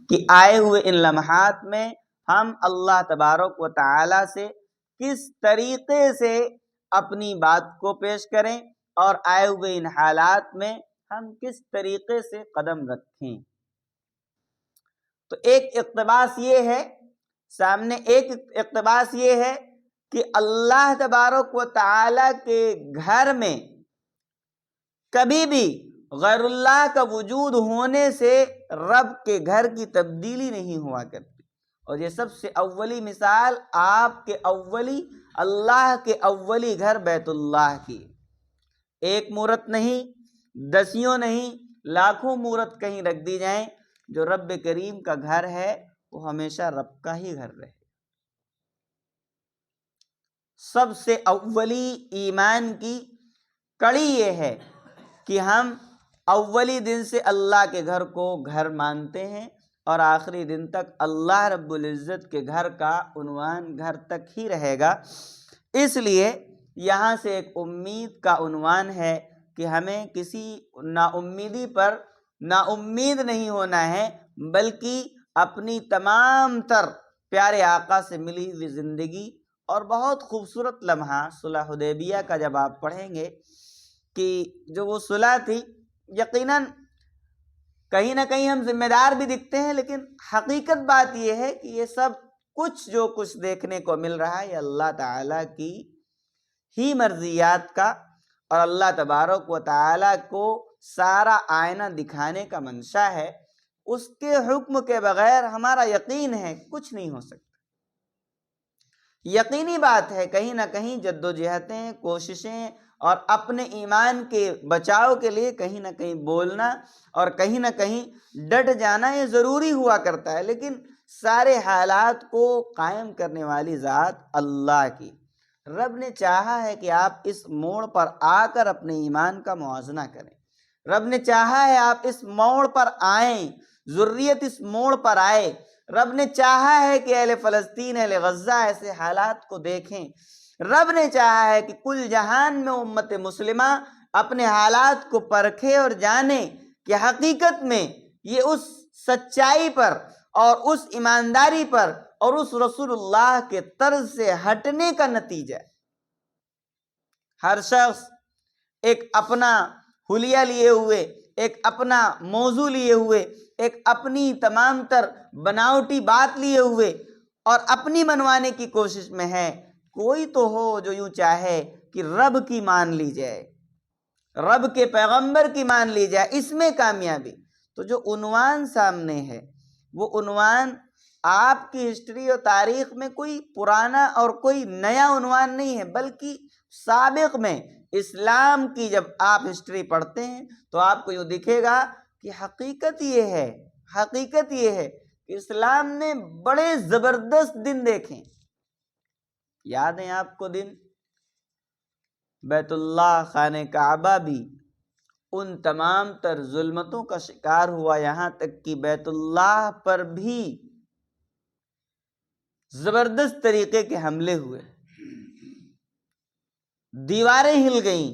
کہ آئے ہوئے ان لمحات میں ہم اللہ تبارک و تعالی سے کس طریقے سے اپنی بات کو پیش کریں اور آئے ہوئے ان حالات میں ہم کس طریقے سے قدم رکھیں۔ تو ایک اقتباس یہ ہے، سامنے ایک اقتباس یہ ہے کہ اللہ تبارک و تعالی کے گھر میں کبھی بھی غیر اللہ کا وجود ہونے سے رب کے گھر کی تبدیلی نہیں ہوا کرتی، اور یہ سب سے اولی مثال آپ کے اولی اللہ کے اولی گھر بیت اللہ کی۔ ایک مورت نہیں، دسیوں نہیں، لاکھوں مورت کہیں رکھ دی جائیں، جو رب کریم کا گھر ہے وہ ہمیشہ رب کا ہی گھر رہے۔ سب سے اولی ایمان کی کڑی یہ ہے کہ ہم اولی دن سے اللہ کے گھر کو گھر مانتے ہیں، اور آخری دن تک اللہ رب العزت کے گھر کا عنوان گھر تک ہی رہے گا۔ اس لیے یہاں سے ایک امید کا عنوان ہے کہ ہمیں کسی نا امیدی پر نا امید نہیں ہونا ہے، بلکہ اپنی تمام تر پیارے آقا سے ملی ہوئی زندگی اور بہت خوبصورت لمحہ صلح حدیبیہ کا جب آپ پڑھیں گے کہ جو وہ صلح تھی، یقیناً کہیں نہ کہیں ہم ذمہ دار بھی دکھتے ہیں، لیکن حقیقت بات یہ ہے کہ یہ سب کچھ جو کچھ دیکھنے کو مل رہا ہے یہ اللہ تعالیٰ کی ہی مرضیات کا، اور اللہ تبارک و تعالیٰ کو سارا آئینہ دکھانے کا منشا ہے۔ اس کے حکم کے بغیر ہمارا یقین ہے کچھ نہیں ہو سکتا۔ یقینی بات ہے کہیں نہ کہیں جدوجہدیں، کوششیں اور اپنے ایمان کے بچاؤ کے لیے کہیں نہ کہیں بولنا اور کہیں نہ کہیں ڈٹ جانا یہ ضروری ہوا کرتا ہے، لیکن سارے حالات کو قائم کرنے والی ذات اللہ کی۔ رب نے چاہا ہے کہ آپ اس موڑ پر آ کر اپنے ایمان کا موازنہ کریں، رب نے چاہا ہے آپ اس موڑ پر آئیں، ذریت اس موڑ پر آئے، رب نے چاہا ہے کہ اہل فلسطین، اہل غزہ ایسے حالات کو دیکھیں، رب نے چاہا ہے کہ کل جہان میں امت مسلمہ اپنے حالات کو پرکھے اور جانے کہ حقیقت میں یہ اس سچائی پر اور اس ایمانداری پر اور اس رسول اللہ کے طرز سے ہٹنے کا نتیجہ ہے۔ ہر شخص ایک اپنا حلیہ لیے ہوئے، ایک اپنا موضوع لیے ہوئے، ایک اپنی تمام تر بناوٹی بات لیے ہوئے اور اپنی منوانے کی کوشش میں ہے۔ کوئی تو ہو جو یوں چاہے کہ رب کی مان لی جائے، رب کے پیغمبر کی مان لی جائے، اس میں کامیابی۔ تو جو عنوان سامنے ہے وہ عنوان آپ کی ہسٹری اور تاریخ میں کوئی پرانا اور کوئی نیا عنوان نہیں ہے، بلکہ سابق میں اسلام کی جب آپ ہسٹری پڑھتے ہیں تو آپ کو یوں دکھے گا کہ حقیقت یہ ہے کہ اسلام نے بڑے زبردست دن دیکھیں۔ یاد ہیں آپ کو دن بیت اللہ خانہ کعبہ بھی ان تمام تر ظلمتوں کا شکار ہوا، یہاں تک کہ بیت اللہ پر بھی زبردست طریقے کے حملے ہوئے، دیواریں ہل گئیں۔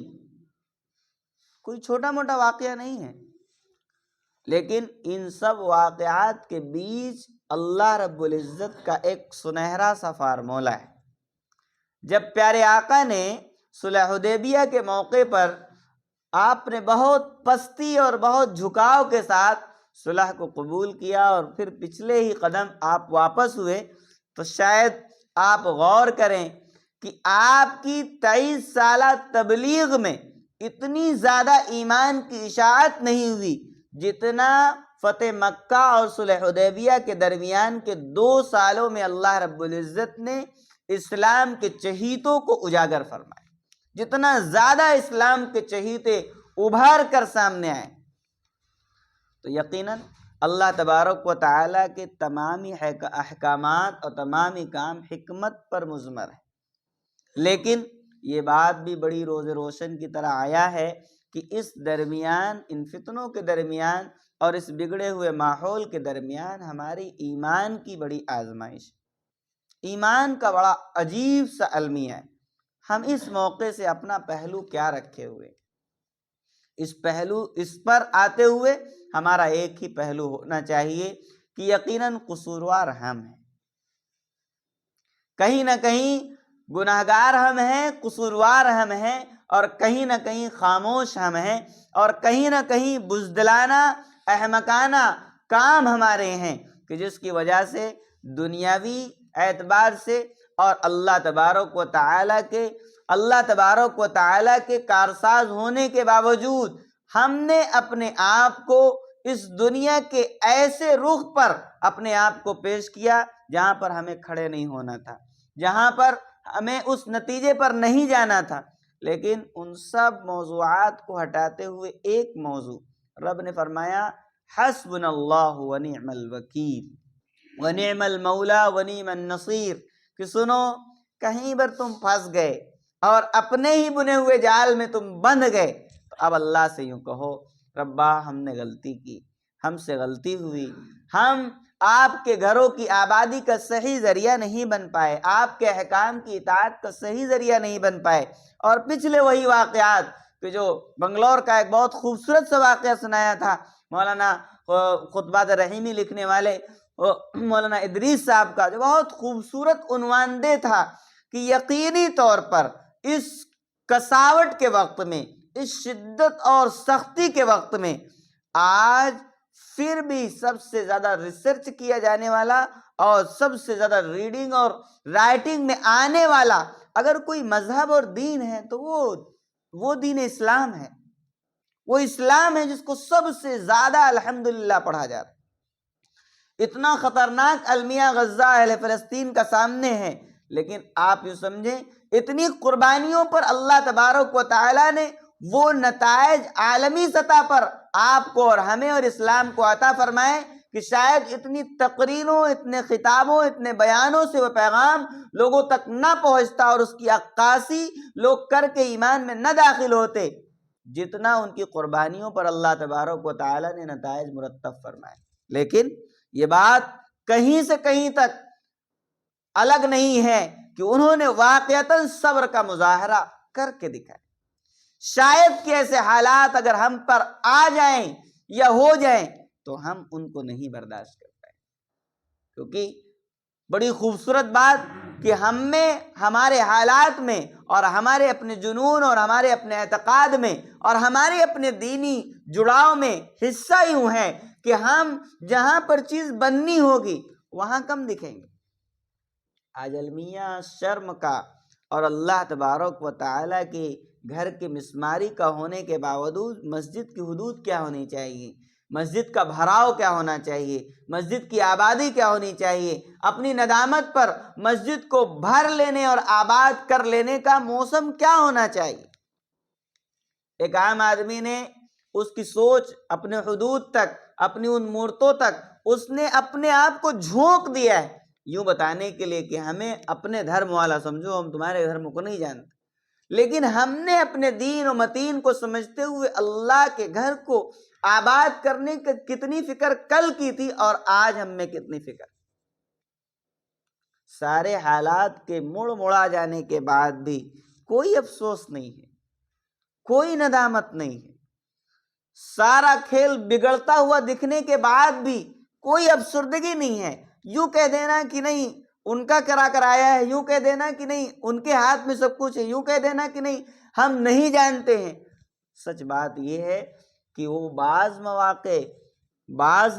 کوئی چھوٹا موٹا واقعہ نہیں ہے، لیکن ان سب واقعات کے بیچ اللہ رب العزت کا ایک سنہرا سا فارمولہ ہے۔ جب پیارے آقا نے صلح حدیبیہ کے موقع پر آپ نے بہت پستی اور بہت جھکاؤ کے ساتھ صلح کو قبول کیا اور پھر پچھلے ہی قدم آپ واپس ہوئے، تو شاید آپ غور کریں کہ آپ کی 23 سالہ تبلیغ میں اتنی زیادہ ایمان کی اشاعت نہیں ہوئی جتنا فتح مکہ اور صلح حدیبیہ کے درمیان کے 2 سالوں میں اللہ رب العزت نے اسلام کے چہیتوں کو اجاگر فرمایا، جتنا زیادہ اسلام کے چہیتے ابھار کر سامنے آئے۔ تو یقیناً اللہ تبارک و تعالیٰ کے تمامی احکامات اور تمامی کام حکمت پر مضمر ہے، لیکن یہ بات بھی بڑی روز روشن کی طرح آیا ہے کہ اس درمیان، ان فتنوں کے درمیان اور اس بگڑے ہوئے ماحول کے درمیان ہماری ایمان کی بڑی آزمائش، ایمان کا بڑا عجیب سا المیہ ہے۔ ہم اس موقع سے اپنا پہلو کیا رکھے ہوئے؟ اس پر آتے ہوئے ہمارا ایک ہی پہلو ہونا چاہیے کہ یقیناً قصوروار ہم ہیں، کہیں نہ کہیں گناہگار ہم ہیں، قصوروار ہم ہیں، اور کہیں نہ کہیں خاموش ہم ہیں، اور کہیں نہ کہیں بزدلانہ احمقانہ کام ہمارے ہیں کہ جس کی وجہ سے دنیاوی اعتبار سے اور اللہ تبارک و تعالیٰ کے کارساز ہونے کے باوجود ہم نے اپنے آپ کو اس دنیا کے ایسے رخ پر اپنے آپ کو پیش کیا جہاں پر ہمیں کھڑے نہیں ہونا تھا، جہاں پر ہمیں اس نتیجے پر نہیں جانا تھا۔ لیکن ان سب موضوعات کو ہٹاتے ہوئے ایک موضوع رب نے فرمایا حسبنا اللہ ونعم الوکیل ونعم المولا ونعم النصیر، کہ سنو کہیں پر تم پھنس گئے اور اپنے ہی بنے ہوئے جال میں تم بندھ گئے تو اب اللہ سے یوں کہو ربا ہم نے غلطی کی، ہم سے غلطی ہوئی، ہم آپ کے گھروں کی آبادی کا صحیح ذریعہ نہیں بن پائے، آپ کے احکام کی اطاعت کا صحیح ذریعہ نہیں بن پائے۔ اور پچھلے وہی واقعات کہ جو بنگلور کا ایک بہت خوبصورت سا واقعہ سنایا تھا مولانا خطبات رحیمی لکھنے والے مولانا ادریس صاحب کا، جو بہت خوبصورت عنوان دہ تھا کہ یقینی طور پر اس کساوٹ کے وقت میں، اس شدت اور سختی کے وقت میں آج پھر بھی سب سے زیادہ ریسرچ کیا جانے والا اور سب سے زیادہ ریڈنگ اور رائٹنگ میں آنے والا اگر کوئی مذہب اور دین ہے تو وہ دین اسلام ہے، وہ اسلام ہے جس کو سب سے زیادہ الحمدللہ پڑھا جاتا ہے۔ اتنا خطرناک المیہ غزہ اہل فلسطین کا سامنے ہے، لیکن آپ یوں سمجھیں اتنی قربانیوں پر اللہ تبارک و تعالیٰ نے وہ نتائج عالمی سطح پر آپ کو اور ہمیں اور اسلام کو عطا فرمائے کہ شاید اتنی تقریروں، اتنے خطابوں، اتنے بیانوں سے وہ پیغام لوگوں تک نہ پہنچتا اور اس کی عکاسی لوگ کر کے ایمان میں نہ داخل ہوتے جتنا ان کی قربانیوں پر اللہ تبارک و تعالیٰ نے نتائج مرتب فرمائے۔ لیکن یہ بات کہیں سے کہیں تک الگ نہیں ہے کہ انہوں نے واقعتاً صبر کا مظاہرہ کر کے دکھایا۔ شاید کہ ایسے حالات اگر ہم پر آ جائیں یا ہو جائیں تو ہم ان کو نہیں برداشت کر پائیں، کیونکہ بڑی خوبصورت بات کہ ہم میں، ہمارے حالات میں اور ہمارے اپنے جنون اور ہمارے اپنے اعتقاد میں اور ہمارے اپنے دینی جڑاؤ میں حصہ یوں ہے کہ ہم جہاں پر چیز بننی ہوگی وہاں کم دکھیں گے۔ آج المیہ شرم کا اور اللہ تبارک و تعالیٰ کے گھر کے مسماری کا ہونے کے باوجود مسجد کی حدود کیا ہونی چاہیے، مسجد کا بھراؤ کیا ہونا چاہیے، مسجد کی آبادی کیا ہونی چاہیے، اپنی ندامت پر مسجد کو بھر لینے اور آباد کر لینے کا موسم کیا ہونا چاہیے۔ ایک عام آدمی نے اس کی سوچ اپنے حدود تک، اپنی ان مورتوں تک اس نے اپنے آپ کو جھونک دیا ہے یوں بتانے کے لیے کہ ہمیں اپنے دھرم والا سمجھو، ہم تمہارے دھرم کو نہیں جانتے، لیکن ہم نے اپنے دین و متین کو سمجھتے ہوئے اللہ کے گھر کو آباد کرنے کی کتنی فکر کل کی تھی اور آج ہم میں کتنی فکر۔ سارے حالات کے مڑا جانے کے بعد بھی کوئی افسوس نہیں ہے، کوئی ندامت نہیں ہے، سارا کھیل بگڑتا ہوا دکھنے کے بعد بھی کوئی افسردگی نہیں ہے۔ یوں کہہ دینا کہ نہیں ان کا کرا کرایا ہے، یوں کہہ دینا کہ نہیں ان کے ہاتھ میں سب کچھ ہے، یوں کہہ دینا کہ نہیں ہم نہیں جانتے ہیں۔ سچ بات یہ ہے کہ وہ بعض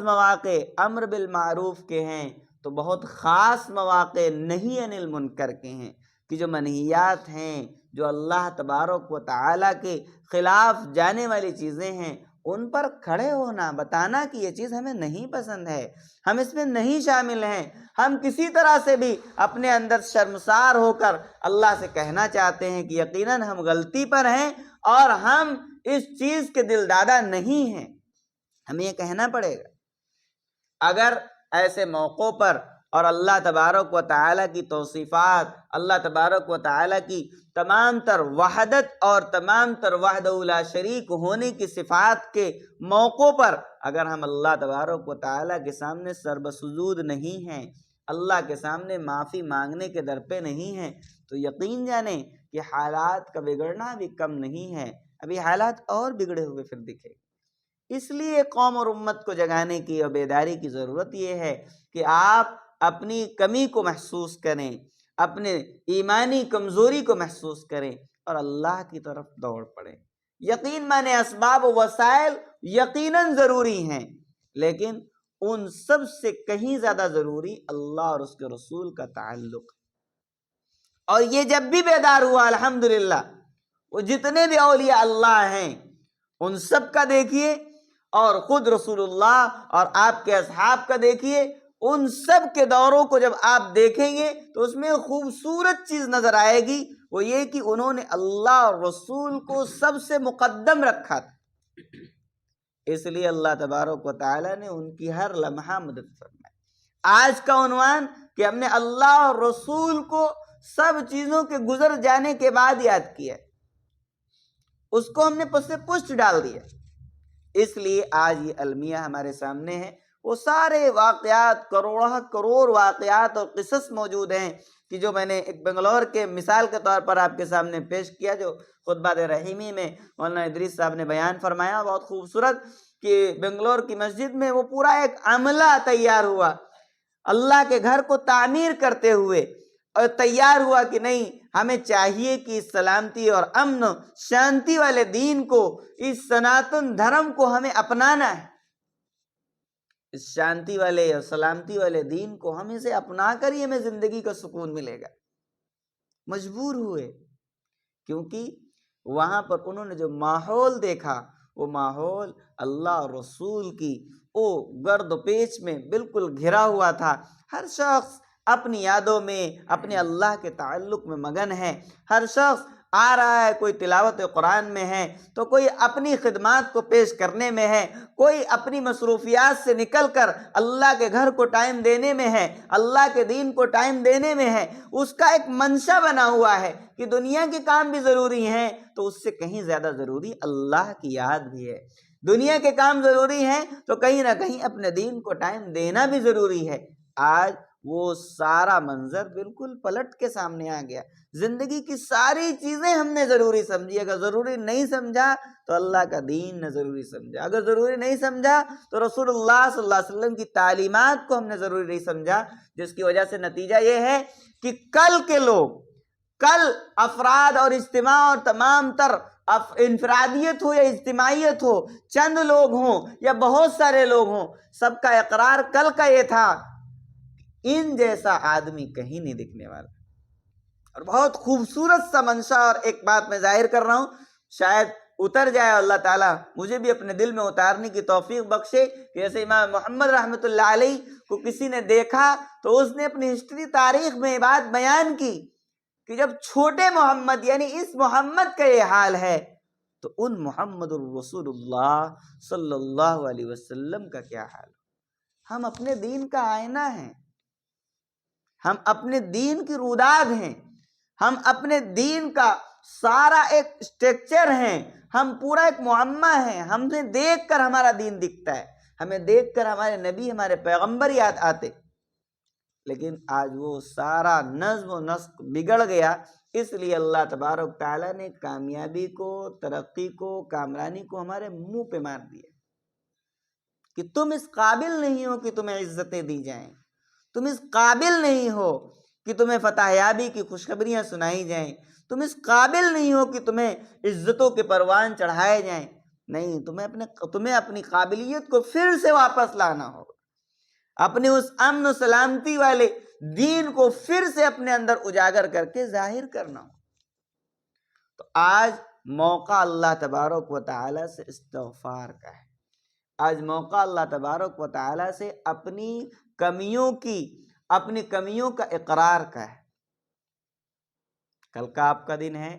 مواقع امر بالمعروف کے ہیں تو بہت خاص مواقع نہی عن المنکر کے ہیں، کہ جو منہیات ہیں، جو اللہ تبارک و تعالیٰ کے خلاف جانے والی چیزیں ہیں ان پر کھڑے ہونا، بتانا کہ یہ چیز ہمیں نہیں پسند ہے، ہم اس میں نہیں شامل ہیں، ہم کسی طرح سے بھی اپنے اندر شرمسار ہو کر اللہ سے کہنا چاہتے ہیں کہ یقیناً ہم غلطی پر ہیں اور ہم اس چیز کے دل دادا نہیں ہیں، ہمیں یہ کہنا پڑے گا۔ اگر ایسے موقعوں پر اور اللہ تبارک و تعالیٰ کی توصیفات، اللہ تبارک و تعالیٰ کی تمام تر وحدت اور تمام تر وحدہ لا شریک ہونے کی صفات کے موقعوں پر اگر ہم اللہ تبارک و تعالیٰ کے سامنے سربسجود نہیں ہیں، اللہ کے سامنے معافی مانگنے کے در پہ نہیں ہیں، تو یقین جانیں کہ حالات کا بگڑنا بھی کم نہیں ہے، ابھی حالات اور بگڑے ہوئے پھر دکھے۔ اس لیے قوم اور امت کو جگانے کی اور بیداری کی ضرورت یہ ہے کہ آپ اپنی کمی کو محسوس کریں، اپنے ایمانی کمزوری کو محسوس کریں اور اللہ کی طرف دوڑ پڑیں۔ یقین مانے اسباب و وسائل یقیناً ضروری ہیں، لیکن ان سب سے کہیں زیادہ ضروری اللہ اور اس کے رسول کا تعلق۔ اور یہ جب بھی بیدار ہوا الحمدللہ، وہ جتنے بھی اولیاء اللہ ہیں ان سب کا دیکھیے، اور خود رسول اللہ اور آپ کے اصحاب کا دیکھیے، ان سب کے دوروں کو جب آپ دیکھیں گے تو اس میں خوبصورت چیز نظر آئے گی، وہ یہ کہ انہوں نے اللہ اور رسول کو سب سے مقدم رکھا تھا۔ اس لیے اللہ تبارک و تعالیٰ نے ان کی ہر لمحہ مدد فرمائی۔ آج کا عنوان کہ ہم نے اللہ اور رسول کو سب چیزوں کے گزر جانے کے بعد یاد کیا، اس کو ہم نے پس پشت ڈال دیا۔ اس لیے آج یہ المیہ ہمارے سامنے ہے، وہ سارے واقعات، کروڑ واقعات اور قصص موجود ہیں کہ جو میں نے ایک بنگلور کے مثال کے طور پر آپ کے سامنے پیش کیا، جو خطبہ رحیمی میں مولانا ادریس صاحب نے بیان فرمایا، بہت خوبصورت، کہ بنگلور کی مسجد میں وہ پورا ایک عملہ تیار ہوا اللہ کے گھر کو تعمیر کرتے ہوئے، اور تیار ہوا کہ نہیں، ہمیں چاہیے کہ اس سلامتی اور امن شانتی والے دین کو، اس سناتن دھرم کو ہمیں اپنانا ہے، اس شانتی والے اور سلامتی والے دین کو ہم اسے اپنا کر ہی ہمیں زندگی کا سکون ملے گا۔ مجبور ہوئے، کیونکہ وہاں پر انہوں نے جو ماحول دیکھا، وہ ماحول اللہ اور رسول کی وہ گرد و پیچ میں بالکل گھرا ہوا تھا۔ ہر شخص اپنی یادوں میں، اپنے اللہ کے تعلق میں مگن ہے، ہر شخص آ رہا ہے، کوئی تلاوت قرآن میں ہے تو کوئی اپنی خدمات کو پیش کرنے میں ہے، کوئی اپنی مصروفیات سے نکل کر اللہ کے گھر کو ٹائم دینے میں ہے، اللہ کے دین کو ٹائم دینے میں ہے۔ اس کا ایک منشا بنا ہوا ہے کہ دنیا کے کام بھی ضروری ہیں، تو اس سے کہیں زیادہ ضروری اللہ کی یاد بھی ہے۔ دنیا کے کام ضروری ہیں تو کہیں نہ کہیں اپنے دین کو ٹائم دینا بھی ضروری ہے۔ آج وہ سارا منظر بالکل پلٹ کے سامنے آ گیا۔ زندگی کی ساری چیزیں ہم نے ضروری سمجھی، اگر ضروری نہیں سمجھا تو اللہ کا دین نہ ضروری سمجھا، اگر ضروری نہیں سمجھا تو رسول اللہ صلی اللہ علیہ وسلم کی تعلیمات کو ہم نے ضروری نہیں سمجھا، جس کی وجہ سے نتیجہ یہ ہے کہ کل کے لوگ، کل افراد اور اجتماع اور تمام تر انفرادیت ہو یا اجتماعیت ہو، چند لوگ ہوں یا بہت سارے لوگ ہوں، سب کا اقرار کل کا یہ تھا، ان جیسا آدمی کہیں نہیں دکھنے والا۔ اور بہت خوبصورت سا منشا، اور ایک بات میں ظاہر کر رہا ہوں، شاید اتر جائے اللہ تعالیٰ مجھے بھی اپنے دل میں اتارنے کی توفیق بخشے، کہ جیسے امام محمد رحمۃ اللہ علیہ کو کسی نے دیکھا تو اس نے اپنی ہسٹری تاریخ میں یہ بات بیان کی کہ جب چھوٹے محمد یعنی اس محمد کا یہ حال ہے تو ان محمد الرسول اللہ صلی اللہ علیہ وسلم کا کیا حال؟ ہم اپنے دین کا آئینہ ہیں، ہم اپنے دین کی روداد ہیں، ہم اپنے دین کا سارا ایک اسٹرکچر ہیں، ہم پورا ایک معمہ ہیں۔ ہم سے دیکھ کر ہمارا دین دکھتا ہے، ہمیں دیکھ کر ہمارے نبی، ہمارے پیغمبر یاد آتے، لیکن آج وہ سارا نظم و نسق بگڑ گیا۔ اس لیے اللہ تبارک تعالیٰ نے کامیابی کو، ترقی کو، کامرانی کو ہمارے منہ پہ مار دیا کہ تم اس قابل نہیں ہو کہ تمہیں عزتیں دی جائیں، تم اس قابل نہیں ہو کہ تمہیں فتح یابی کی خوشخبریاں سنائی جائیں، تم اس قابل نہیں ہو کہ تمہیں عزتوں کے پروان چڑھائے جائیں۔ نہیں، تمہیں اپنی قابلیت کو پھر سے واپس لانا ہوگا، اپنے اس امن و سلامتی والے دین کو پھر سے اپنے اندر اجاگر کر کے ظاہر کرنا ہوگا۔ تو آج موقع اللہ تبارک و تعالیٰ سے استغفار کا ہے، آج موقع اللہ تبارک و تعالیٰ سے اپنی کمیوں کا اقرار کا ہے۔ کل کا آپ کا دن ہے،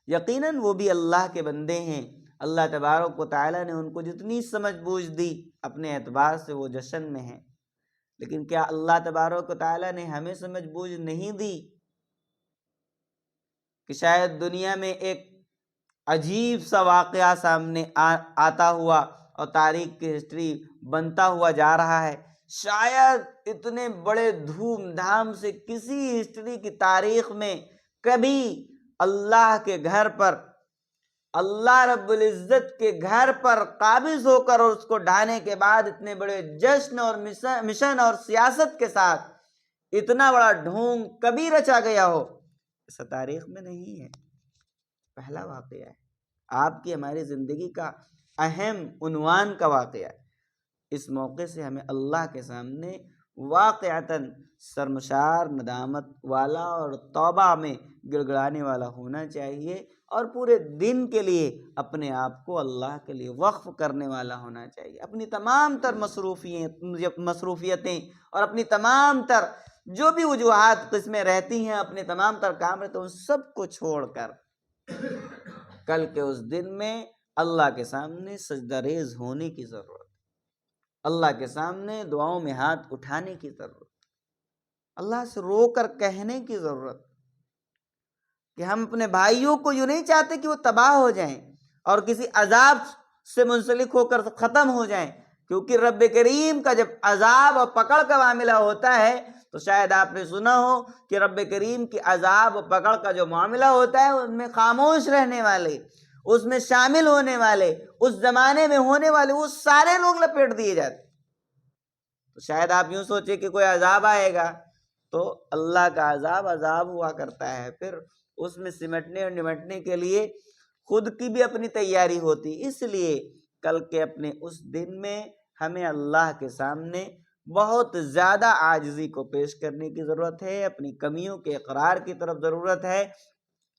یقیناً وہ بھی اللہ کے بندے ہیں، اللہ تبارک و تعالیٰ نے ان کو جتنی سمجھ بوجھ دی اپنے اعتبار سے وہ جشن میں ہیں، لیکن کیا اللہ تبارک و تعالیٰ نے ہمیں سمجھ بوجھ نہیں دی کہ شاید دنیا میں ایک عجیب سا واقعہ سامنے آتا ہوا اور تاریخ کی ہسٹری بنتا ہوا جا رہا ہے، شاید اتنے بڑے دھوم دھام سے کسی ہسٹری کی تاریخ میں کبھی اللہ کے گھر پر اللہ رب العزت کے گھر پر قابض ہو کر اور اس کو ڈھانے کے بعد اتنے بڑے جشن اور مشن اور سیاست کے ساتھ اتنا بڑا ڈھونگ کبھی رچا گیا ہو، ایسا تاریخ میں نہیں ہے، پہلا واقعہ ہے، آپ کی ہماری زندگی کا اہم عنوان کا واقعہ ہے۔ اس موقع سے ہمیں اللہ کے سامنے واقعتاً شرمسار، ندامت والا اور توبہ میں گڑ گڑانے والا ہونا چاہیے، اور پورے دن کے لیے اپنے آپ کو اللہ کے لیے وقف کرنے والا ہونا چاہیے۔ اپنی تمام تر مصروفیتیں اور اپنی تمام تر جو بھی وجوہات قسمیں رہتی ہیں، اپنے تمام تر کام رہتے ہیں، ان سب کو چھوڑ کر کل کے اس دن میں اللہ کے سامنے سجدہ ریز ہونے کی ضرورت، اللہ کے سامنے دعاؤں میں ہاتھ اٹھانے کی ضرورت، اللہ سے رو کر کہنے کی ضرورت کہ ہم اپنے بھائیوں کو یوں نہیں چاہتے کہ وہ تباہ ہو جائیں اور کسی عذاب سے منسلک ہو کر ختم ہو جائیں، کیونکہ رب کریم کا جب عذاب اور پکڑ کا معاملہ ہوتا ہے تو شاید آپ نے سنا ہو کہ رب کریم کی عذاب و پکڑ کا جو معاملہ ہوتا ہے ان میں خاموش رہنے والے، اس میں شامل ہونے والے، اس زمانے میں ہونے والے وہ سارے لوگ لپیٹ دیے جاتے۔ تو شاید آپ یوں سوچے کہ کوئی عذاب آئے گا تو اللہ کا عذاب ہوا کرتا ہے، پھر اس میں سمٹنے اور نمٹنے کے لیے خود کی بھی اپنی تیاری ہوتی۔ اس لیے کل کے اپنے اس دن میں ہمیں اللہ کے سامنے بہت زیادہ عاجزی کو پیش کرنے کی ضرورت ہے، اپنی کمیوں کے اقرار کی طرف ضرورت ہے،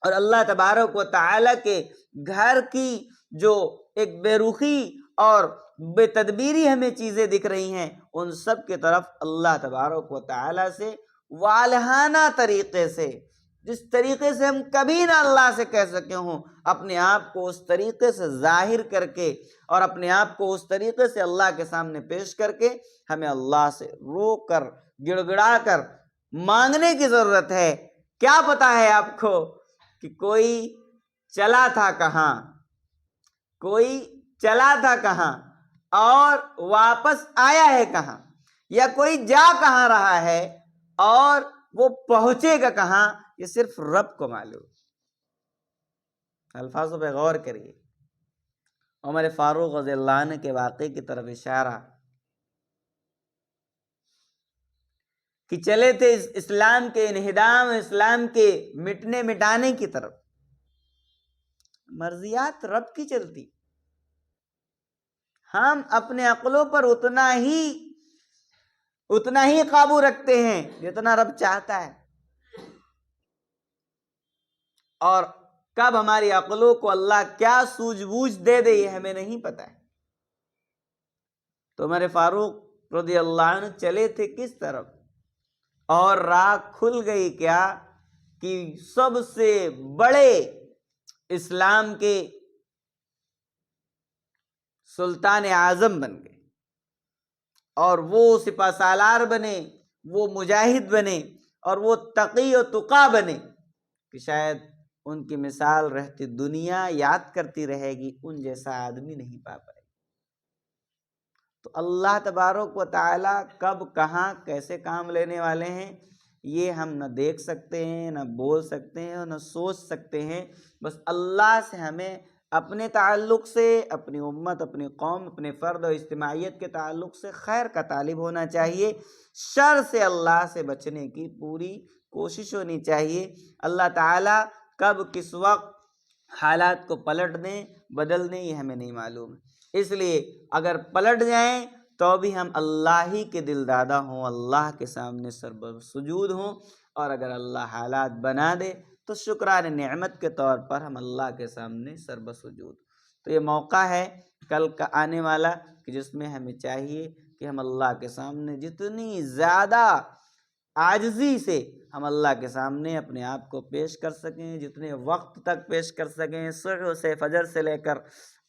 اور اللہ تبارک و تعالیٰ کے گھر کی جو ایک بے رخی اور بے تدبیری ہمیں چیزیں دکھ رہی ہیں، ان سب کی طرف اللہ تبارک و تعالیٰ سے والہانہ طریقے سے، جس طریقے سے ہم کبھی نہ اللہ سے کہہ سکے ہوں، اپنے آپ کو اس طریقے سے ظاہر کر کے اور اپنے آپ کو اس طریقے سے اللہ کے سامنے پیش کر کے ہمیں اللہ سے رو کر گڑ گڑا کر مانگنے کی ضرورت ہے۔ کیا پتا ہے آپ کو کہ کوئی چلا تھا کہاں، کوئی چلا تھا کہاں اور واپس آیا ہے کہاں، یا کوئی جا کہاں رہا ہے اور وہ پہنچے گا کہاں، یہ صرف رب کو معلوم۔ الفاظوں پہ غور کریے۔ عمر فاروق رضی اللہ عنہ کے واقعے کی طرف اشارہ کہ چلے تھے اسلام کے انہدام، اسلام کے مٹنے مٹانے کی طرف، مرضیات رب کی چلتی، ہم اپنے عقلوں پر اتنا ہی قابو رکھتے ہیں جتنا رب چاہتا ہے، اور کب ہماری عقلوں کو اللہ کیا سوجھ بوجھ دے دے یہ ہمیں نہیں پتا ہے۔ تو عمر فاروق رضی اللہ عنہ چلے تھے کس طرف، اور راہ کھل گئی کیا کہ سب سے بڑے اسلام کے سلطان اعظم بن گئے، اور وہ سپہ سالار بنے، وہ مجاہد بنے، اور وہ تقی و تقا بنے کہ شاید ان کی مثال رہتی دنیا یاد کرتی رہے گی، ان جیسا آدمی نہیں پا پائے۔ تو اللہ تبارک و تعالی کب کہاں کیسے کام لینے والے ہیں یہ ہم نہ دیکھ سکتے ہیں، نہ بول سکتے ہیں، اور نہ سوچ سکتے ہیں۔ بس اللہ سے ہمیں اپنے تعلق سے، اپنی امت، اپنی قوم، اپنے فرد اور اجتماعیت کے تعلق سے خیر کا طالب ہونا چاہیے، شر سے اللہ سے بچنے کی پوری کوشش ہونی چاہیے۔ اللہ تعالیٰ کب کس وقت حالات کو پلٹ دیں، بدل دیں، یہ ہمیں نہیں معلوم ہے۔ اس لیے اگر پلٹ جائیں تو بھی ہم اللہ ہی کے دل دادا ہوں، اللہ کے سامنے سربسجود ہوں، اور اگر اللہ حالات بنا دے تو شکران نعمت کے طور پر ہم اللہ کے سامنے سربسجود۔ تو یہ موقع ہے کل کا آنے والا کہ جس میں ہمیں چاہیے کہ ہم اللہ کے سامنے جتنی زیادہ عاجزی سے ہم اللہ کے سامنے اپنے آپ کو پیش کر سکیں، جتنے وقت تک پیش کر سکیں، صبح سے فجر سے لے کر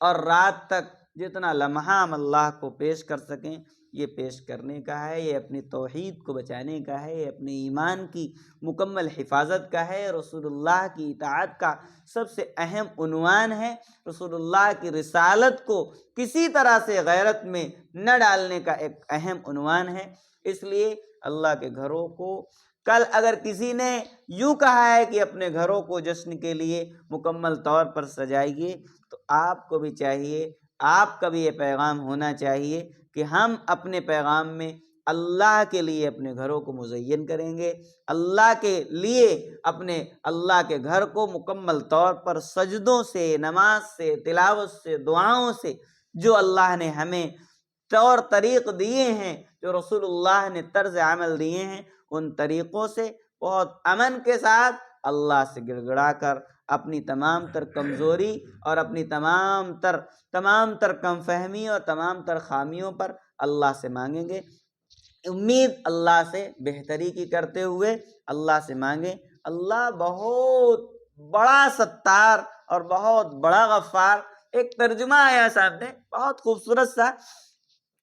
اور رات تک جتنا لمحہ ہم اللہ کو پیش کر سکیں، یہ پیش کرنے کا ہے، یہ اپنی توحید کو بچانے کا ہے، یہ اپنے ایمان کی مکمل حفاظت کا ہے، رسول اللہ کی اطاعت کا سب سے اہم عنوان ہے، رسول اللہ کی رسالت کو کسی طرح سے غیرت میں نہ ڈالنے کا ایک اہم عنوان ہے۔ اس لیے اللہ کے گھروں کو کل اگر کسی نے یوں کہا ہے کہ اپنے گھروں کو جشن کے لیے مکمل طور پر سجائیے، تو آپ کو بھی چاہیے، آپ کا بھی یہ پیغام ہونا چاہیے کہ ہم اپنے پیغام میں اللہ کے لیے اپنے گھروں کو مزین کریں گے، اللہ کے لیے اپنے اللہ کے گھر کو مکمل طور پر سجدوں سے، نماز سے، تلاوت سے، دعاؤں سے، جو اللہ نے ہمیں طور طریق دیے ہیں، جو رسول اللہ نے طرز عمل دیے ہیں، ان طریقوں سے بہت امن کے ساتھ اللہ سے گڑ گڑا کر اپنی تمام تر کمزوری اور اپنی تمام تر کم فہمی اور تمام تر خامیوں پر اللہ سے مانگیں گے۔ امید اللہ سے بہتری کی کرتے ہوئے اللہ سے مانگیں۔ اللہ بہت بڑا ستار اور بہت بڑا غفار۔ ایک ترجمہ آیا سامنے بہت خوبصورت سا،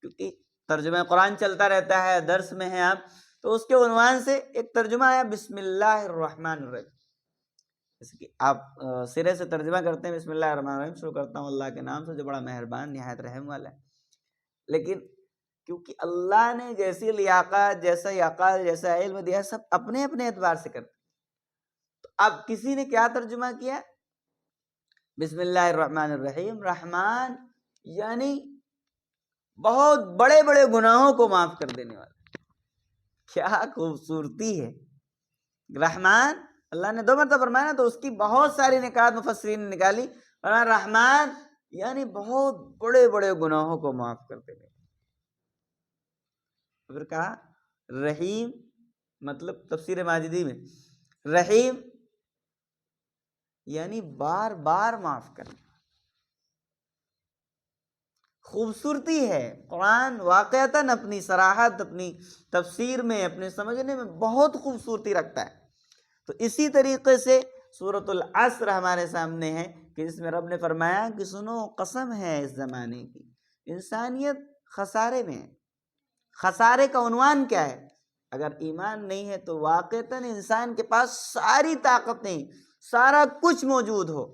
کیونکہ ترجمہ قرآن چلتا رہتا ہے، درس میں ہیں آپ، تو اس کے عنوان سے ایک ترجمہ آیا بسم اللہ الرحمن الرحیم۔ جیسے کہ آپ سرے سے ترجمہ کرتے ہیں بسم اللہ الرحمن الرحیم، شروع کرتا ہوں اللہ کے نام سے جو بڑا مہربان نہایت رحم والا ہے، لیکن کیونکہ اللہ نے جیسی لیاقت، جیسا یقال، جیسا علم دیا، سب اپنے اپنے اعتبار سے کرتے، تو اب کسی نے کیا ترجمہ کیا؟ بسم اللہ الرحمن الرحیم، رحمان یعنی بہت بڑے بڑے گناہوں کو معاف کر دینے والا۔ کیا خوبصورتی ہے! رحمان اللہ نے 2 مرتبہ فرمایا نا، تو اس کی بہت ساری نکات مفسرین نے نکالی، اور رحمان یعنی بہت بڑے بڑے گناہوں کو معاف کر دینے۔ پھر کہا رحیم، مطلب تفسیر ماجدی میں رحیم یعنی بار بار معاف کرنا۔ خوبصورتی ہے قرآن، واقعتاً اپنی صراحت، اپنی تفسیر میں، اپنے سمجھنے میں بہت خوبصورتی رکھتا ہے۔ تو اسی طریقے سے سورۃ العصر ہمارے سامنے ہے کہ جس میں رب نے فرمایا کہ سنو، قسم ہے اس زمانے کی، انسانیت خسارے میں ہے۔ خسارے کا عنوان کیا ہے؟ اگر ایمان نہیں ہے تو واقعتاً انسان کے پاس ساری طاقتیں، سارا کچھ موجود ہو،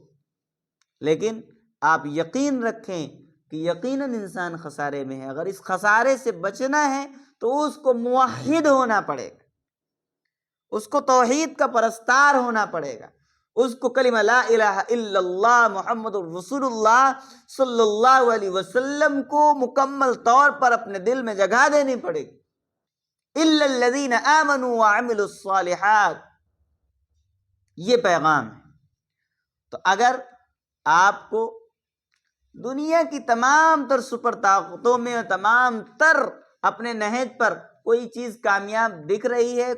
لیکن آپ یقین رکھیں کہ یقیناً انسان خسارے میں ہے۔ اگر اس خسارے سے بچنا ہے تو اس کو موحد ہونا پڑے گا، اس کو توحید کا پرستار ہونا پڑے گا، اس کو کلمہ لا الہ الا اللہ محمد الرسول اللہ صلی اللہ علیہ وسلم کو مکمل طور پر اپنے دل میں جگہ دینی پڑے گی۔ الا الذین آمنوا وعملوا الصالحات، یہ پیغام ہے۔ تو اگر آپ کو دنیا کی تمام تر سپر طاقتوں میں اور تمام تر اپنے نہج پر کوئی چیز کامیاب دکھ رہی ہے،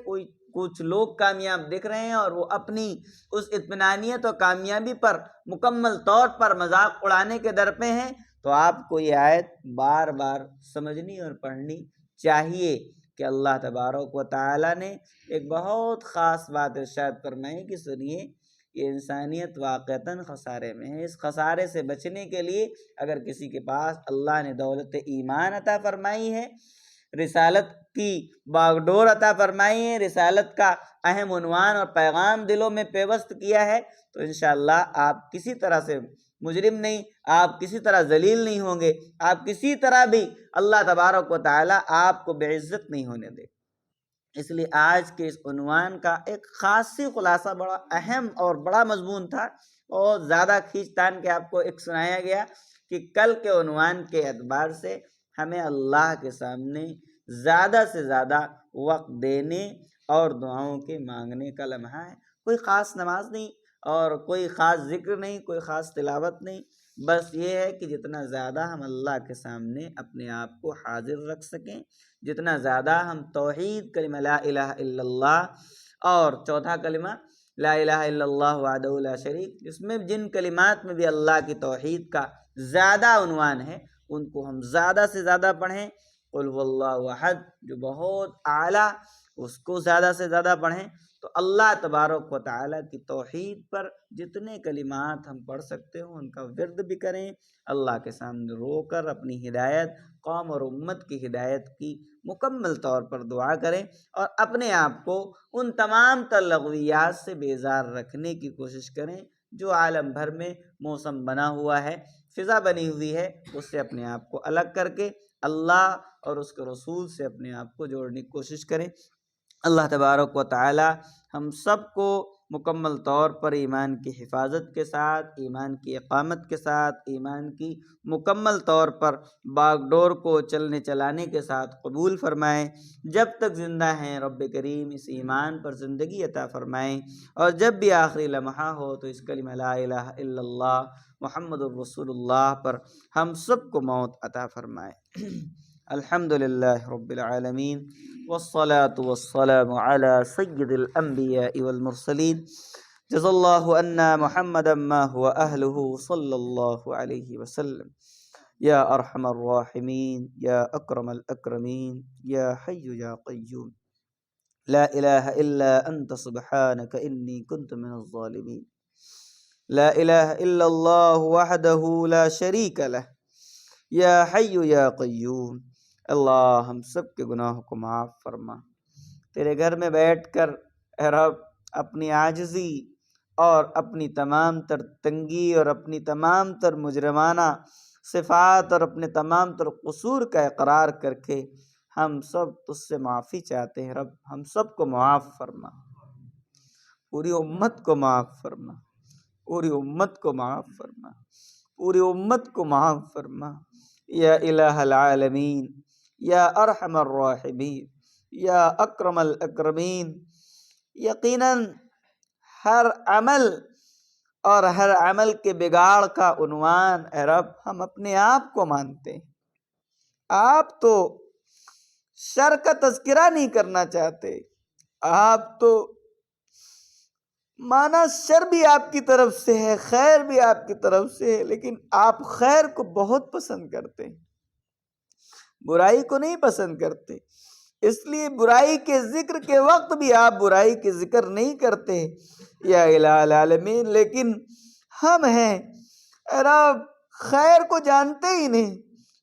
کچھ لوگ کامیاب دکھ رہے ہیں اور وہ اپنی اس اطمینانیت اور کامیابی پر مکمل طور پر مذاق اڑانے کے در پہ ہیں، تو آپ کو یہ آیت بار بار سمجھنی اور پڑھنی چاہیے کہ اللہ تبارک و تعالیٰ نے ایک بہت خاص بات ارشاد فرمائی کہ سنیے، یہ انسانیت واقعتاً خسارے میں ہے۔ اس خسارے سے بچنے کے لیے اگر کسی کے پاس اللہ نے دولت ایمان عطا فرمائی ہے، رسالت کی باغڈور عطا فرمائی ہے، رسالت کا اہم عنوان اور پیغام دلوں میں پیوست کیا ہے، تو انشاءاللہ آپ کسی طرح سے مجرم نہیں، آپ کسی طرح ذلیل نہیں ہوں گے، آپ کسی طرح بھی اللہ تبارک و تعالیٰ آپ کو بے عزت نہیں ہونے دے۔ اس لیے آج کے اس عنوان کا ایک خاصی خلاصہ بڑا اہم اور بڑا مضمون تھا، اور زیادہ کھینچ تان کے آپ کو ایک سنایا گیا کہ کل کے عنوان کے اعتبار سے ہمیں اللہ کے سامنے زیادہ سے زیادہ وقت دینے اور دعاؤں کے مانگنے کا لمحہ ہے۔ کوئی خاص نماز نہیں اور کوئی خاص ذکر نہیں، کوئی خاص تلاوت نہیں، بس یہ ہے کہ جتنا زیادہ ہم اللہ کے سامنے اپنے آپ کو حاضر رکھ سکیں، جتنا زیادہ ہم توحید کلمہ لا الہ الا اللہ اور چوتھا کلمہ لا الہ الا اللہ وحدہ لا شریک، جس میں جن کلمات میں بھی اللہ کی توحید کا زیادہ عنوان ہے، ان کو ہم زیادہ سے زیادہ پڑھیں۔ قل هو اللہ احد جو بہت اعلیٰ، اس کو زیادہ سے زیادہ پڑھیں، تو اللہ تبارک و تعالیٰ کی توحید پر جتنے کلمات ہم پڑھ سکتے ہوں ان کا ورد بھی کریں، اللہ کے سامنے رو کر اپنی ہدایت، قوم اور امت کی ہدایت کی مکمل طور پر دعا کریں، اور اپنے آپ کو ان تمام تر لغویات سے بیزار رکھنے کی کوشش کریں جو عالم بھر میں موسم بنا ہوا ہے، فضا بنی ہوئی ہے، اس سے اپنے آپ کو الگ کر کے اللہ اور اس کے رسول سے اپنے آپ کو جوڑنے کی کوشش کریں۔ اللہ تبارک و تعالی ہم سب کو مکمل طور پر ایمان کی حفاظت کے ساتھ، ایمان کی اقامت کے ساتھ، ایمان کی مکمل طور پر باغ ڈور کو چلنے چلانے کے ساتھ قبول فرمائیں۔ جب تک زندہ ہیں رب کریم اس ایمان پر زندگی عطا فرمائیں، اور جب بھی آخری لمحہ ہو تو اس کلمہ لا الہ الا اللہ محمد الرسول اللہ پر ہم سب کو موت عطا فرمائے۔ الحمدللہ رب العالمین، والصلاة والسلام على سید الانبیاء والمرسلین، جزا اللہ عنا محمدا ما هو اہلہ صلی اللہ علیہ وسلم۔ یا ارحم الراحمین، یا اکرم الاکرمین، یا حی یا قیوم، لا الہ الا انت سبحانک انی کنت من الظالمین۔ لا الہ الا اللہ وحدہ لا شریک لہ، یا حی یا قیوم۔ اللہ ہم سب کے گناہوں کو معاف فرما۔ تیرے گھر میں بیٹھ کر اے رب اپنی عاجزی اور اپنی تمام تر تنگی اور اپنی تمام تر مجرمانہ صفات اور اپنے تمام تر قصور کا اقرار کر کے ہم سب تجھ سے معافی چاہتے ہیں۔ رب ہم سب کو معاف فرما، پوری امت کو معاف فرما، پوری امت کو معاف فرما، پوری امت کو معاف فرما۔ یا الہ العالمین، یا ارحم الراحمین، یا اکرم الاکرمین۔ یقیناً ہر عمل اور ہر عمل کے بگاڑ کا عنوان اے رب ہم اپنے آپ کو مانتے ہیں۔ آپ تو شر کا تذکرہ نہیں کرنا چاہتے، آپ تو مانا شر بھی آپ کی طرف سے ہے، خیر بھی آپ کی طرف سے ہے، لیکن آپ خیر کو بہت پسند کرتے ہیں، برائی کو نہیں پسند کرتے۔ اس لیے برائی کے ذکر کے وقت بھی آپ برائی کے ذکر نہیں کرتے یا الہ العالمین، لیکن ہم ہیں اے رب خیر کو جانتے ہی نہیں،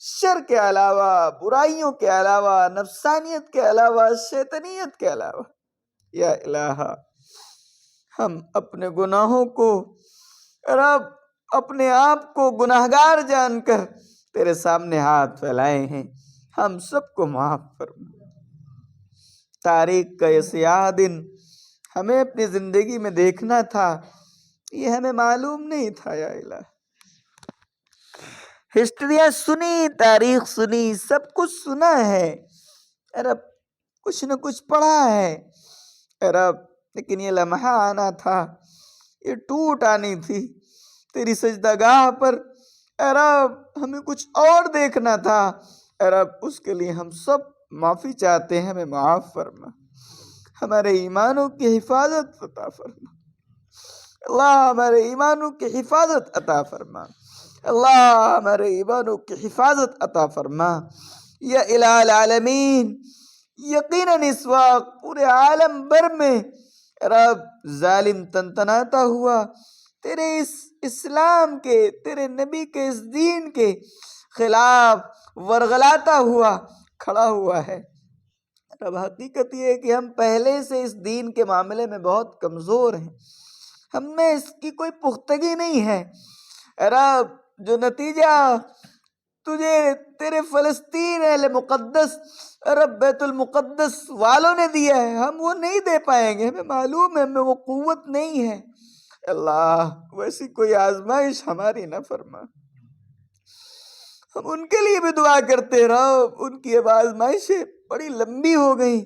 شر کے علاوہ، برائیوں کے علاوہ، نفسانیت کے علاوہ، شیطنیت کے علاوہ۔ یا الہ ہم اپنے گناہوں کو رب اپنے آپ کو گناہگار جان کر تیرے سامنے ہاتھ پھیلائے ہیں، ہم سب کو معاف فرما۔ تاریخ کا یہ سیاہ دن ہمیں اپنی زندگی میں دیکھنا تھا، یہ ہمیں معلوم نہیں تھا یا الہ۔ ہسٹریاں سنی، تاریخ سنی، سب کچھ سنا ہے اے رب، کچھ نہ کچھ پڑھا ہے اے رب، لیکن یہ لمحہ آنا تھا، یہ ٹوٹ آنی تھی تیری سجدہ گاہ پر اے رب، ہمیں کچھ اور دیکھنا تھا اے رب، اس کے لیے ہم سب معافی چاہتے ہیں، ہمیں معاف فرما، ہمارے ایمانوں کی حفاظت عطا فرما اللہ، ہمارے ایمانوں کی حفاظت عطا فرما اللہ، ہمارے ایمانوں کی حفاظت عطا فرما یا الہ العالمین۔ یقیناً اس وقت پورے عالم بھر میں رب ظالم تنتناتا ہوا تیرے اس اسلام کے، تیرے نبی کے اس دین کے خلاف ورغلاتا ہوا کھڑا ہوا ہے۔ اب حقیقت یہ ہے کہ ہم پہلے سے اس دین کے معاملے میں بہت کمزور ہیں، ہم میں اس کی کوئی پختگی نہیں ہے اے رب، جو نتیجہ تجھے تیرے فلسطین اہل مقدس رب بیت المقدس والوں نے دیا ہے، ہم وہ نہیں دے پائیں گے، ہمیں معلوم ہے ہمیں وہ قوت نہیں ہے اللہ، ویسی کوئی آزمائش ہماری نہ فرما۔ ہم ان کے لیے بھی دعا کرتے رہو، ان کی اب آزمائشیں بڑی لمبی ہو گئی،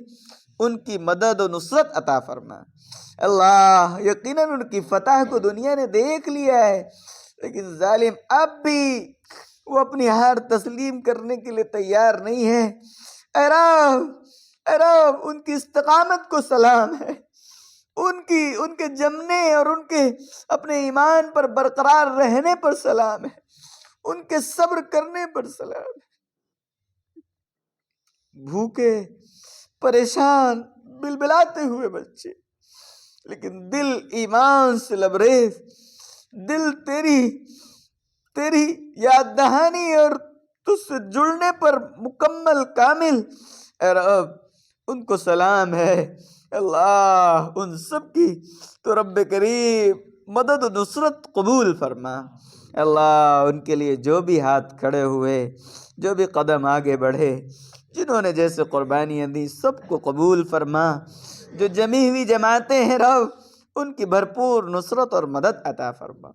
ان کی مدد و نصرت عطا فرما اللہ۔ یقیناً ان کی فتح کو دنیا نے دیکھ لیا ہے، لیکن ظالم اب بھی وہ اپنی ہار تسلیم کرنے کے لیے تیار نہیں ہے اے رب ان کی استقامت کو سلام ہے، ان کے جمنے اور ان کے اپنے ایمان پر برقرار رہنے پر سلام ہے، ان کے صبر کرنے پر سلام ہے۔ بھوکے پریشان بلبلاتے ہوئے بچے، لیکن دل ایمان سے لبریز، دل تیری یاد دہانی اور تجھ سے جڑنے پر مکمل کامل اے رب، ان کو سلام ہے اللہ، ان سب کی تو رب کریم مدد و نصرت قبول فرما اللہ۔ ان کے لیے جو بھی ہاتھ کھڑے ہوئے، جو بھی قدم آگے بڑھے جنہوں نے جیسے قربانیاں دی سب کو قبول فرما، جو جمی ہوئی جماعتیں ہیں رب ان کی بھرپور نصرت اور مدد عطا فرما۔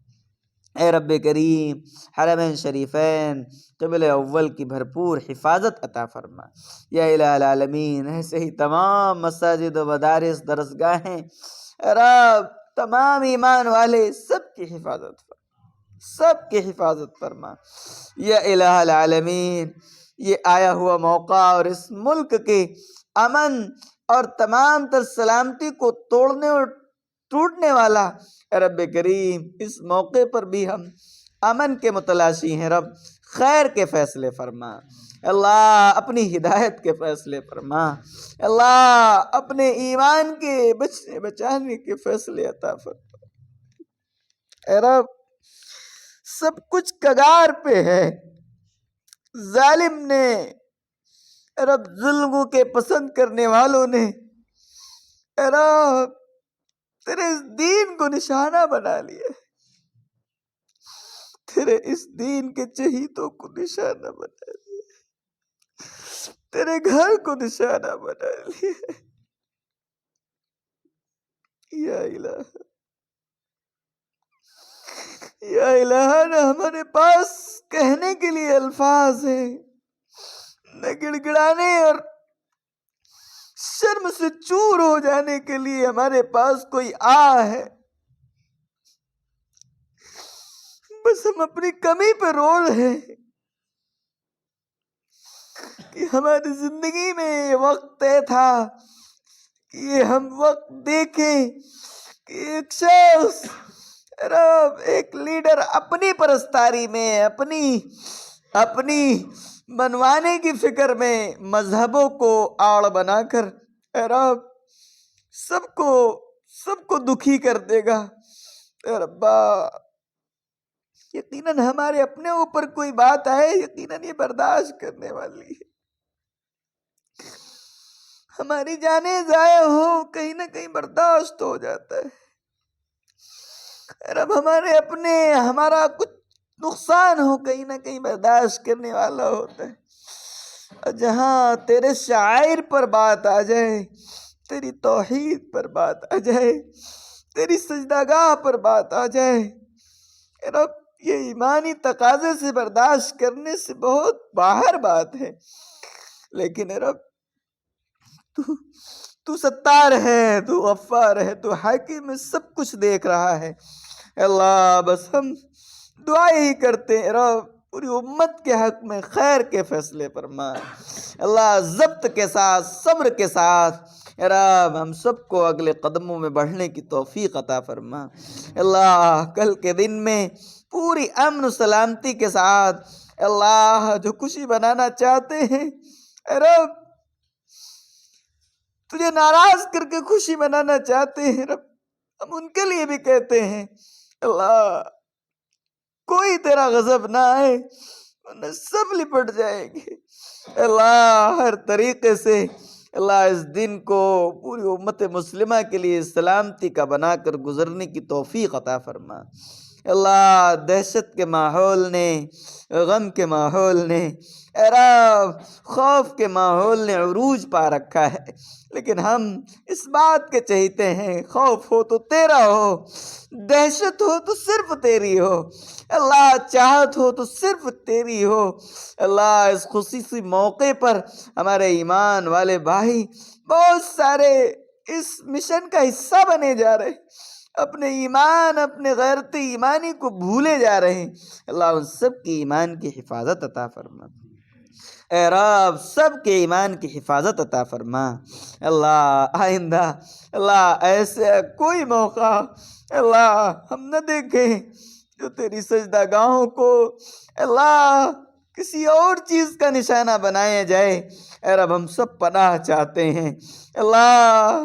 اے رب کریم حرمین شریفین قبلہ اول کی بھرپور حفاظت عطا فرما۔ یا الہ العالمین ایسے ہی تمام مساجد و مدارس درسگاہیں اے رب تمام ایمان والے سب کی حفاظت فرما، سب کی حفاظت فرما۔ یا الہ العالمین یہ آیا ہوا موقع اور اس ملک کے امن اور تمام تر سلامتی کو توڑنے اور ٹوٹنے والا اے رب کریم اس موقع پر بھی ہم امن کے متلاشی ہیں رب، خیر کے فیصلے فرما اللہ، اپنی ہدایت کے فیصلے فرما اللہ، اپنے ایمان کے بچنے بچانے کے فیصلے عطا فرما۔ اے رب سب کچھ کگار پہ ہے، ظالم نے اے رب ظلموں کے پسند کرنے والوں نے اے رب تیرے اس دین کو نشانہ بنا لیا، تیرے اس دین کے چہیتوں کو نشانہ بنا لیا، تیرے گھر کو نشانہ بنا لیا۔ یا الہ یا الہ نہ ہمارے پاس کہنے کے لیے الفاظ ہیں، نہ گڑگڑانے اور شرم سے چور ہو جانے کے لیے ہمارے پاس کوئی ہے، بس ہم اپنی کمی پہ رو رہے ہیں کہ ہماری زندگی میں یہ وقت طے تھا کہ یہ ہم وقت دیکھیں کہ ایک شخص رب ایک لیڈر اپنی پرستاری میں اپنی بنوانے کی فکر میں مذہبوں کو آڑ بنا کر اے رب سب کو دکھی کر دے گا۔ اے ربا یقیناً ہمارے اپنے اوپر کوئی بات آئے یقیناً یہ برداشت کرنے والی ہے، ہماری جانیں ضائع ہو کہیں نہ کہیں برداشت ہو جاتا ہے، رب ہمارا کچھ نقصان ہو کہیں نہ کہیں برداشت کرنے والا ہوتا ہے، اور جہاں تیرے شاعر پر بات آ جائے، تیری توحید پر بات آ جائے، تیری سجدہ گاہ پر بات آ جائے رب یہ ایمانی تقاضے سے برداشت کرنے سے بہت باہر بات ہے، لیکن رب تو ستار ہے، تو غفار ہے، تو حاکم ہے، سب کچھ دیکھ رہا ہے اللہ، بس ہم دعا ہی کرتے ہیں رب پوری امت کے حق میں خیر کے فیصلے فرما اللہ، ضبط کے ساتھ صبر کے ساتھ رب ہم سب کو اگلے قدموں میں بڑھنے کی توفیق عطا فرما اللہ، کل کے دن میں پوری امن و سلامتی کے ساتھ اللہ جو خوشی بنانا چاہتے ہیں اے رب تجھے ناراض کر کے خوشی منانا چاہتے ہیں رب، ہم ان کے لیے بھی کہتے ہیں اللہ کوئی تیرا غضب نہ آئے ورنہ سب لپٹ جائیں گے اللہ، ہر طریقے سے اللہ اس دن کو پوری امت مسلمہ کے لیے سلامتی کا بنا کر گزرنے کی توفیق عطا فرما اللہ، دہشت کے ماحول نے، غم کے ماحول نے اے رب خوف کے ماحول نے عروج پا رکھا ہے، لیکن ہم اس بات کے چہیتے ہیں خوف ہو تو تیرا ہو، دہشت ہو تو صرف تیری ہو اللہ، چاہت ہو تو صرف تیری ہو اللہ، اس خصوصی موقع پر ہمارے ایمان والے بھائی بہت سارے اس مشن کا حصہ بنے جا رہے ہیں، اپنے ایمان اپنے غیرت ایمانی کو بھولے جا رہے ہیں اللہ، ان سب کی ایمان کی حفاظت عطا فرما اے رب، سب کے ایمان کی حفاظت عطا فرما اللہ، آئندہ اللہ ایسے کوئی موقع اللہ ہم نہ دیکھیں جو تیری سجدہ گاہوں کو اللہ کسی اور چیز کا نشانہ بنایا جائے اے رب، ہم سب پناہ چاہتے ہیں اللہ،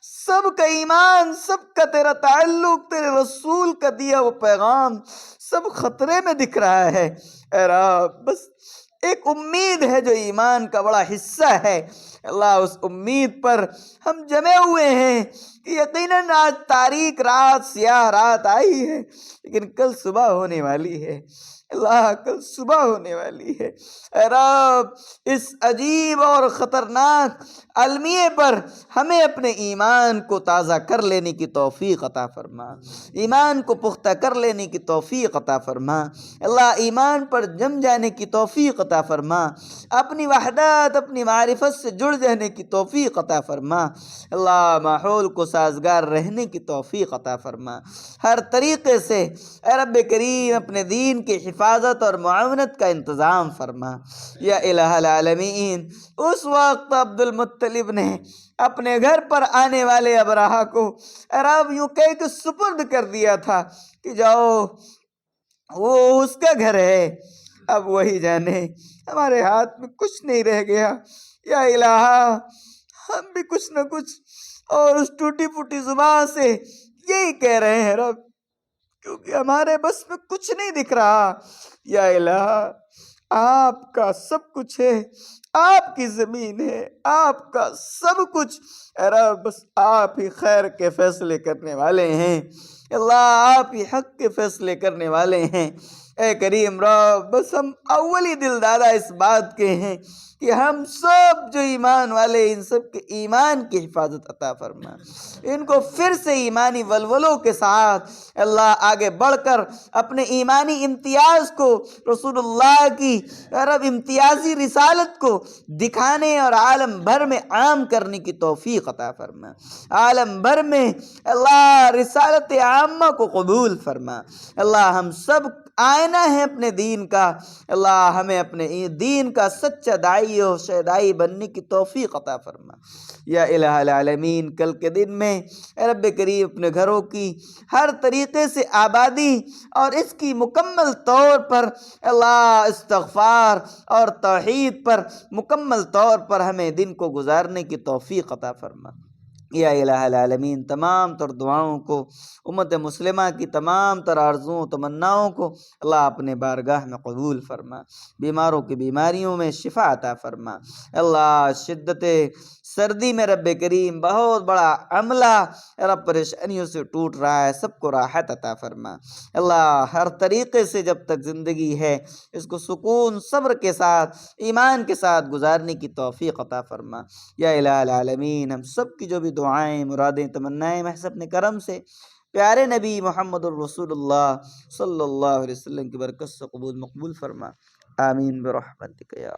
سب کا ایمان، سب کا تیرا تعلق، تیرے رسول کا دیا وہ پیغام سب خطرے میں دکھ رہا ہے اے رب، بس ایک امید ہے جو ایمان کا بڑا حصہ ہے اللہ، اس امید پر ہم جمے ہوئے ہیں کہ یقیناً آج تاریک رات سیاہ رات آئی ہے لیکن کل صبح ہونے والی ہے اللہ کل صبح ہونے والی ہے، اے رب اس عجیب اور خطرناک المیے پر ہمیں اپنے ایمان کو تازہ کر لینے کی توفیق عطا فرما، ایمان کو پختہ کر لینے کی توفیق عطا فرما، اللہ ایمان پر جم جانے کی توفیق عطا فرما، اپنی وحدت اپنی معرفت سے جڑ جانے کی توفیق عطا فرما، اللہ ماحول کو سازگار رہنے کی توفیق عطا فرما، ہر طریقے سے اے رب کریم اپنے دین کی حفاظت اور معاونت کا انتظام فرما یا الہ العالمین۔ اس وقت عبد المطلب نے اپنے گھر پر آنے والے ابرہہ کو اے رب یوں کہہ کے سپرد کر دیا تھا کہ جاؤ وہ اس کا گھر ہے، اب وہی جانے، ہمارے ہاتھ میں کچھ نہیں رہ گیا یا الہ، ہم بھی کچھ نہ کچھ اور اس ٹوٹی پھوٹی زبان سے یہی کہہ رہے ہیں رب، کیونکہ ہمارے بس میں کچھ نہیں دکھ رہا یا الہ، آپ کا سب کچھ ہے، آپ کی زمین ہے، آپ کا سب کچھ، اے رب بس آپ ہی خیر کے فیصلے کرنے والے ہیں، اللہ آپ ہی حق کے فیصلے کرنے والے ہیں، اے کریم رب بس ہم اولی دل دادا اس بات کے ہیں کہ ہم سب جو ایمان والے ان سب کے ایمان کی حفاظت عطا فرما، ان کو پھر سے ایمانی ولولوں کے ساتھ اللہ آگے بڑھ کر اپنے ایمانی امتیاز کو، رسول اللہ کی رب امتیازی رسالت کو دکھانے اور عالم بھر میں عام کرنے کی توفیق عطا فرما، عالم بھر میں اللہ رسالت عامہ کو قبول فرما، اللہ ہم سب آئینہ ہے اپنے دین کا، اللہ ہمیں اپنے دین کا سچا داعی و شہدائی بننے کی توفیق عطا فرما یا الہ العالمین۔ کل کے دن میں اے رب کریم اپنے گھروں کی ہر طریقے سے آبادی اور اس کی مکمل طور پر اللہ استغفار اور توحید پر مکمل طور پر ہمیں دن کو گزارنے کی توفیق عطا فرما یا الہ العالمین۔ تمام تر دعاؤں کو، امت مسلمہ کی تمام تر آرزوؤں تمناؤں کو اللہ اپنے بارگاہ میں قبول فرما، بیماروں کی بیماریوں میں شفا عطا فرما، اللہ شدت سردی میں رب کریم بہت بڑا عملہ رب پریشانیوں سے ٹوٹ رہا ہے، سب کو راحت عطا فرما، اللہ ہر طریقے سے جب تک زندگی ہے اس کو سکون صبر کے ساتھ ایمان کے ساتھ گزارنے کی توفیق عطا فرما یا الہ العالمین۔ ہم سب کی جو بھی دعائیں مرادیں تمنائیں محض اپنے کرم سے پیارے نبی محمد الرسول اللہ صلی اللہ علیہ وسلم کی برکت سے قبول مقبول فرما، آمین برحمتک یا